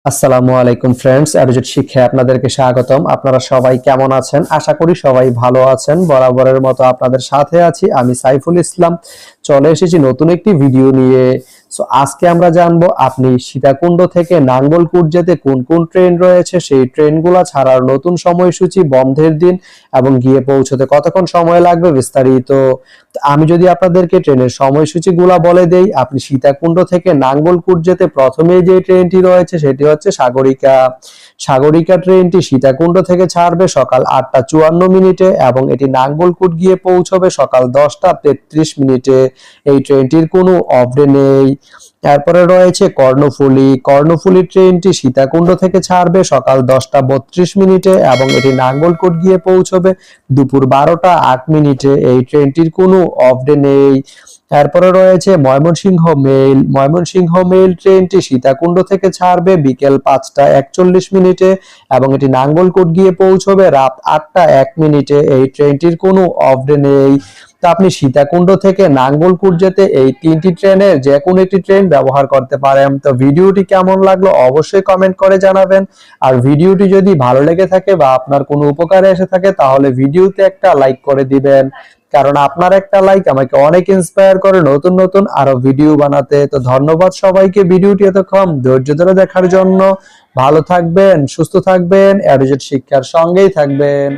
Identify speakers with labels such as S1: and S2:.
S1: আসসালামু আলাইকুম ফ্রেন্ডস, অ্যাডুজেট শিক্ষায় আপনাদেরকে স্বাগতম। আপনারা সবাই কেমন আছেন? আশা করি সবাই ভালো আছেন। বরাবরের মতো আপনাদের সাথে আছি আমি সাইফুল ইসলাম। চলে এসেছি নতুন একটি ভিডিও নিয়ে। আজকে আমরা জানবো আপনি সীতাকুণ্ড থেকে নাঙ্গলকোট যেতে কোন কোন ট্রেন রয়েছে, সেই ট্রেনগুলো ছাড়ার নতুন সময়সূচি, বন্ধের দিন এবং গিয়ে পৌঁছতে কতক্ষণ সময় লাগবে বিস্তারিত। আমি যদি আপনাদেরকে ট্রেনের সময়সূচিগুলা বলে দেই, আপনি সীতাকুণ্ড থেকে নাঙ্গলকোট যেতে প্রথমেই যে ট্রেনটি রয়েছে সেটি হচ্ছে সাগরিকা। সাগরিকা ট্রেনটি সীতাকুণ্ড থেকে ছাড়বে সকাল 8টা 54 মিনিটে এবং এটি নাঙ্গলকোট গিয়ে পৌঁছবে সকাল 10টা 33 মিনিটে। এই ট্রেনটির কোনো অফ ডে নেই। এরপরে রয়েছে কর্ণফুলী। কর্ণফুলী ট্রেনটি সীতাকুণ্ড থেকে ছাড়বে সকাল 10টা 32 মিনিটে এবং এটি নাঙ্গলকোট গিয়ে পৌঁছবে দুপুর 12টা 8 মিনিটে। এই ট্রেনটির কোনো অফ ডে নেই। এরপরে রয়েছে ময়মনসিংহ মেইল। ময়মনসিংহ মেইল ট্রেনটি সীতাকুণ্ড থেকে ছাড়বে বিকেল 5টা 41 মিনিটে এবং এটি নাঙ্গলকোট গিয়ে পৌঁছবে রাত 8টা 1 মিনিটে। এই ট্রেনটির কোনো অফ ডে নেই। তো আপনি সীতাকুণ্ড থেকে নাঙ্গলকোট যেতে এই তিনটি ট্রেনের যে কোনো একটি ট্রেন ব্যবহার করতে পারেন। তো ভিডিওটি কেমন লাগলো অবশ্যই কমেন্ট করে জানাবেন। আর ভিডিওটি যদি ভালো লেগে থাকে বা আপনার কোনো উপকারে এসে থাকে তাহলে ভিডিওতে একটা লাইক করে দিবেন, কারণ আপনার একটা লাইক আমাকে অনেক ইন্সপায়ার করে নতুন নতুন আরো ভিডিও বানাতে। তো ধন্যবাদ সবাইকে ভিডিওটি এতক্ষণ ধৈর্য ধরে দেখার জন্য। ভালো থাকবেন, সুস্থ থাকবেন, এডুজেট শিক্ষার সঙ্গেই থাকবেন।